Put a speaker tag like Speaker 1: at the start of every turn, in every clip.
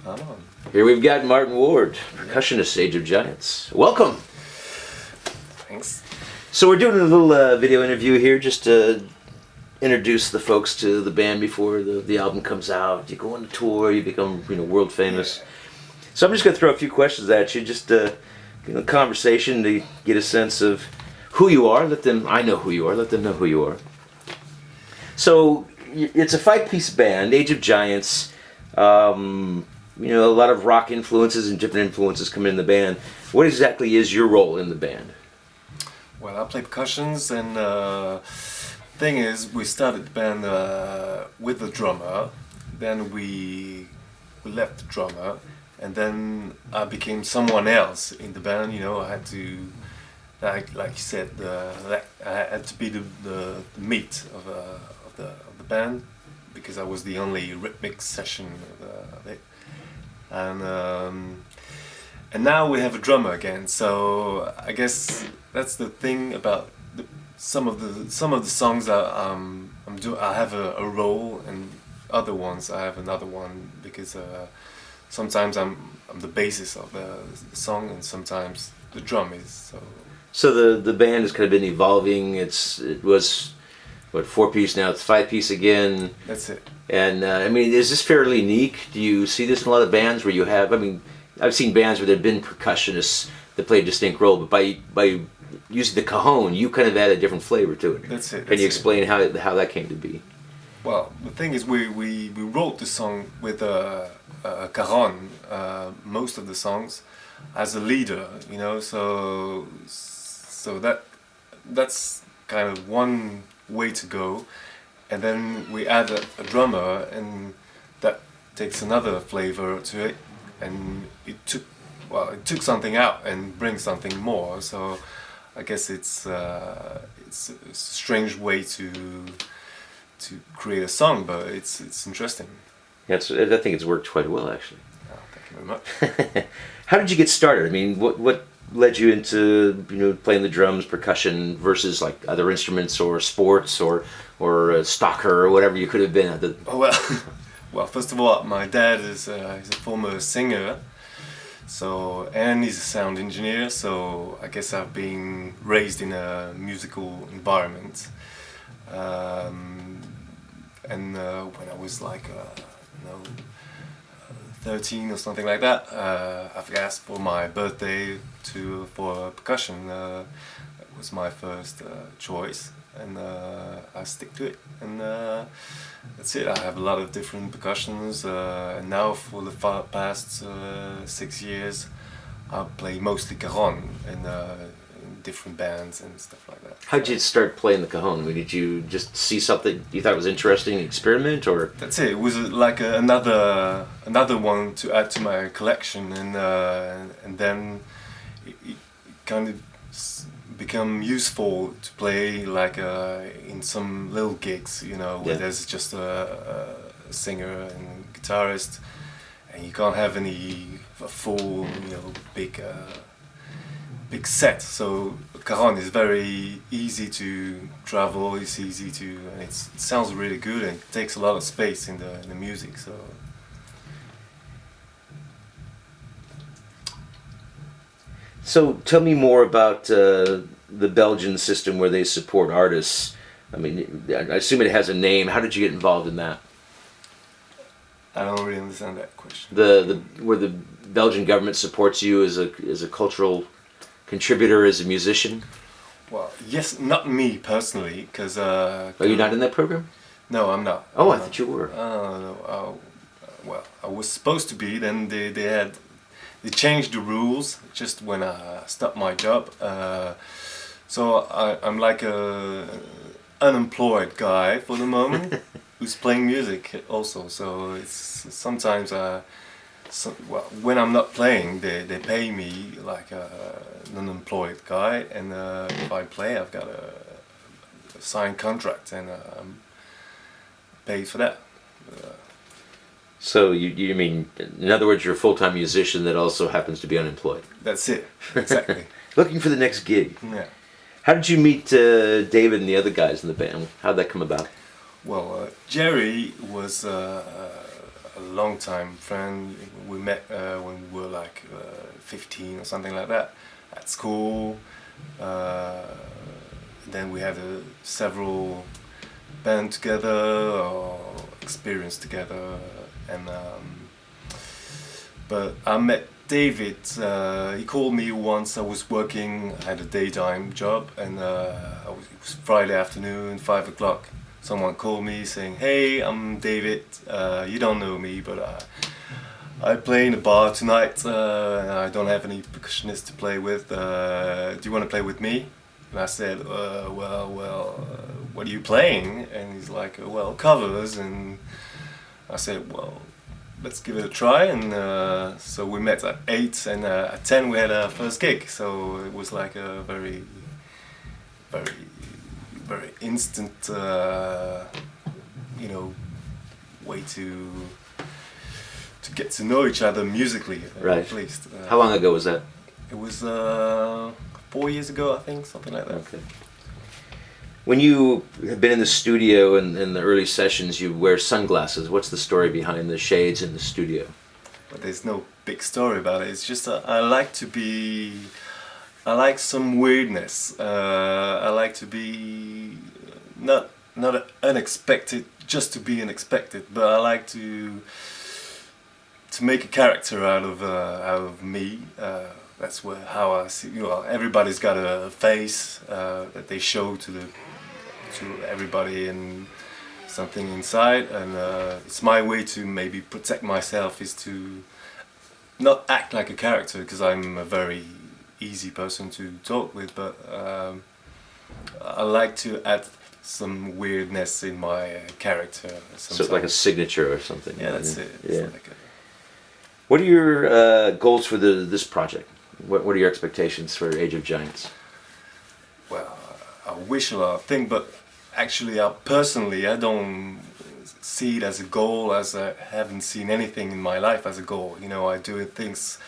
Speaker 1: I'm on.
Speaker 2: Here we've got Martin Ward, percussionist, Age of Giants. Welcome.
Speaker 1: Thanks.
Speaker 2: So we're doing a little video interview here just to introduce the folks to the band before the album comes out. You go on a tour, you become world famous.
Speaker 1: Yeah.
Speaker 2: So I'm just going to throw a few questions at you, just conversation to get a sense of who you are. I know who you are, let them know who you are. So it's a 5-piece band, Age of Giants. A lot of rock influences and different influences come in the band. What exactly is your role in the band?
Speaker 1: Well, I play percussions, and thing is, we started the band with the drummer. Then we left the drummer, and then I became someone else in the band. I had to, like you said, I had to be the meat of the band, because I was the only rhythmic session of it. And now we have a drummer again, so I guess that's the thing about some of the songs I have a role, and other ones I have another one, because sometimes I'm the basis of the song, and sometimes the drum is.
Speaker 2: So the band has kind of been evolving. It was 4-piece, now it's 5-piece again.
Speaker 1: That's it.
Speaker 2: And is this fairly unique? Do you see this in a lot of bands where you have? I've seen bands where there've been percussionists that play a distinct role, but by using the cajon, you kind of add a different flavor to it.
Speaker 1: That's it.
Speaker 2: Can you explain how that came to be?
Speaker 1: Well, the thing is, we wrote the song with a cajon, most of the songs, as a leader. So that's kind of one way to go. And then we add a drummer, and that takes another flavor to it, and it took something out and brings something more. So I guess it's a strange way to create a song, but it's interesting.
Speaker 2: Yeah, I think it's worked quite well, actually.
Speaker 1: Oh, thank you very much.
Speaker 2: How did you get started? What led you into playing the drums, percussion, versus like other instruments or sports or a stalker or whatever you could have been at the...
Speaker 1: Well, first of all, my dad is he's a former singer, and he's a sound engineer. So I guess I've been raised in a musical environment. And when I was like 13 or something like that, I've asked for my birthday for percussion. That was my first choice, and I stick to it, and that's it. I have a lot of different percussions, and now for the past 6 years I play mostly cajon in different bands and stuff like that.
Speaker 2: How did you start playing the cajon? Did you just see something you thought was interesting and experiment, or?
Speaker 1: That's it. It was like another one to add to my collection, and then it kind of become useful to play like in some little gigs, where there's just a singer and guitarist, and you can't have a full big set. So cajon is very easy to travel. It's easy to, and it sounds really good, and it takes a lot of space in the music.
Speaker 2: So tell me more about the Belgian system where they support artists. I assume it has a name. How did you get involved in that?
Speaker 1: I don't really understand that question.
Speaker 2: Where the Belgian government supports you as a cultural contributor, as a musician?
Speaker 1: Well, yes, not me personally, because...
Speaker 2: Are you not in that program?
Speaker 1: No, I'm not.
Speaker 2: Oh, I thought you were.
Speaker 1: No. Well, I was supposed to be. Then they changed the rules just when I stopped my job. So I'm like a unemployed guy for the moment who's playing music also. So it's sometimes when I'm not playing, they pay me like an unemployed guy, and if I play, I've got a signed contract, and I'm paid for that.
Speaker 2: So you mean, in other words, you're a full-time musician that also happens to be unemployed.
Speaker 1: That's it, exactly.
Speaker 2: Looking for the next gig.
Speaker 1: Yeah.
Speaker 2: How did you meet David and the other guys in the band? How'd that come about?
Speaker 1: Well, Jerry was a long time friend. We met when we were like 15 or something like that at school. Then we had several band together or experience together, and but I met David. He called me once. I was working, I had a daytime job, and it was Friday afternoon, 5 o'clock. Someone called me saying, "Hey, I'm David. You don't know me, but I play in a bar tonight. And I don't have any percussionists to play with. Do you want to play with me?" And I said, what are you playing? And he's like, well, covers. And I said, well, let's give it a try. And so we met at 8, and at 10 we had our first gig. So it was like a very, very, very instant, way to get to know each other musically,
Speaker 2: Right.
Speaker 1: at least.
Speaker 2: How long ago was that?
Speaker 1: It was 4 years ago, I think, something like that.
Speaker 2: Okay. When you have been in the studio and in the early sessions, you wear sunglasses. What's the story behind the shades in the studio?
Speaker 1: But there's no big story about it. It's just I like some weirdness. I like to be not unexpected just to be unexpected, but I like to make a character out of me. That's how I see. Everybody's got a face that they show to everybody, and something inside. And it's my way to maybe protect myself, is to not act like a character, because I'm a very easy person to talk with. But I like to add some weirdness in my character.
Speaker 2: So like a signature or something.
Speaker 1: Yeah, that's it.
Speaker 2: Yeah.
Speaker 1: Like
Speaker 2: What are your goals for this project? What are your expectations for Age of Giants?
Speaker 1: well, I wish a lot of things, but actually, I don't see it as a goal, as I haven't seen anything in my life as a goal. I do things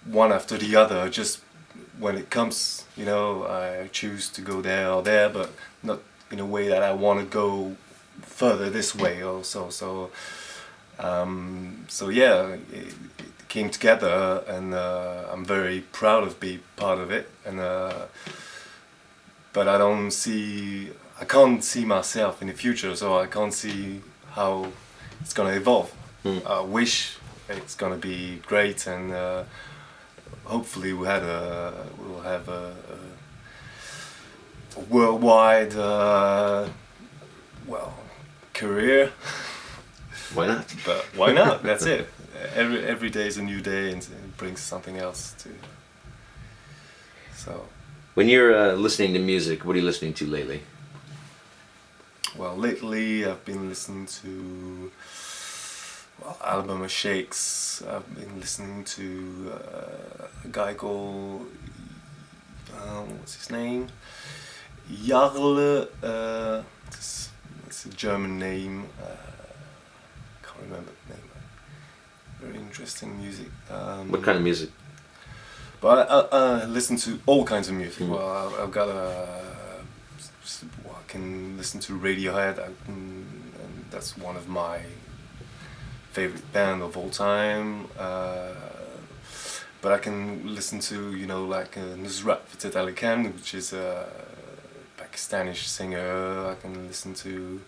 Speaker 1: one after the other. Just when it comes, I choose to go there or there, but not in a way that I want to go further this way also. So yeah, it came together, and I'm very proud of being part of it. And but I can't see myself in the future, so I can't see how it's gonna evolve. I wish it's gonna be great, and hopefully we'll have a worldwide career.
Speaker 2: Why not?
Speaker 1: But why not? That's it. Every day is a new day, and it brings something else to. So.
Speaker 2: When you're listening to music, what are you listening to lately?
Speaker 1: Well, lately I've been listening to album of Shakes. I've been listening to a guy called what's his name? Jarle. It's a German name. Can't remember the name. Very interesting music.
Speaker 2: What kind of music?
Speaker 1: But I listen to all kinds of music. Well, I've got I can listen to Radiohead, and that's one of my favorite band of all time. But I can listen to like Nusrat Fateh Ali Khan, which is a Pakistani singer. I can listen to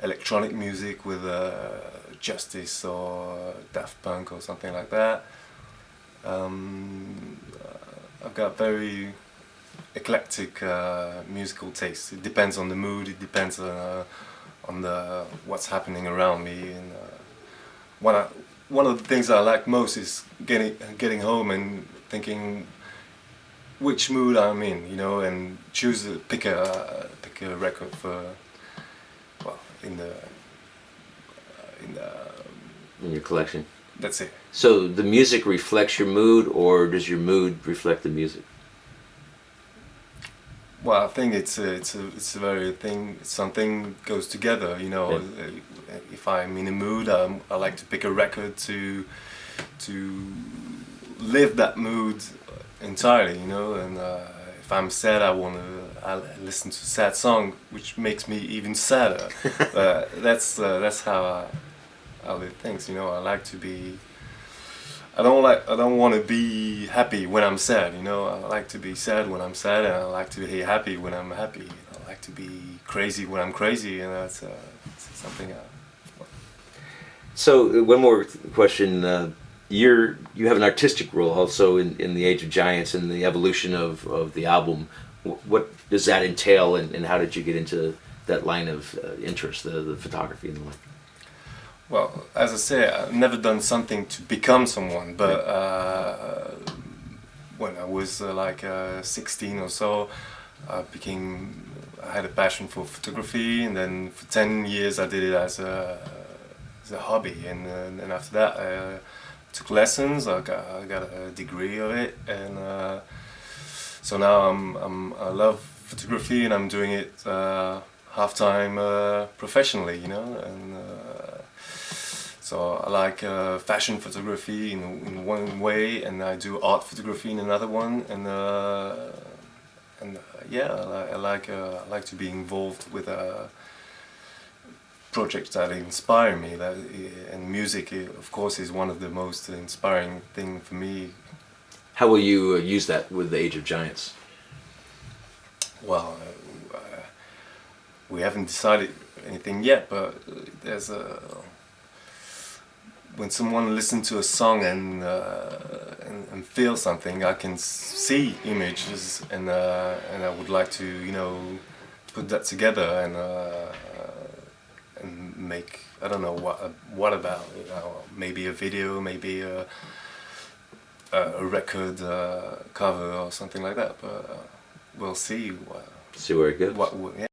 Speaker 1: electronic music with Justice or Daft Punk or something like that. I've got very eclectic musical taste. It depends on the mood. It depends on what's happening around me. And one of the things I like most is getting home and thinking which mood I'm in, and pick a record for in
Speaker 2: In your collection?
Speaker 1: That's it.
Speaker 2: So the music reflects your mood, or does your mood reflect the music?
Speaker 1: Well, I think it's a very thing. Something goes together,
Speaker 2: Yeah.
Speaker 1: If I'm in a mood, I like to pick a record to live that mood entirely, And if I'm sad, I listen to sad song, which makes me even sadder. That's how other things. You know, I like to be. I don't want to be happy when I'm sad. You know, I like to be sad when I'm sad, and I like to be happy when I'm happy. I like to be crazy when I'm crazy, and that's something.
Speaker 2: So one more question. You have an artistic role also in the Age of Giants and the evolution of the album. What does that entail, and how did you get into that line of interest, the photography and the like?
Speaker 1: Well, as I say, I've never done something to become someone, but when I was 16 or so, I had a passion for photography, and then for 10 years I did it as a hobby, and then after that I took lessons. I got a degree of it, and so now I love photography, and I'm doing it half time professionally, you know, and. So I like fashion photography in one way, and I do art photography in another one, and yeah, I like to be involved with projects that inspire me. And music, of course, is one of the most inspiring thing for me.
Speaker 2: How will you use that with the Age of Giants?
Speaker 1: Well, we haven't decided anything yet, but there's a. When someone listens to a song and feel something, I can see images, and I would like to, you know, put that together and make, I don't know what about, you know, maybe a video, maybe a record cover or something like that, but we'll see
Speaker 2: See where it goes.
Speaker 1: Yeah.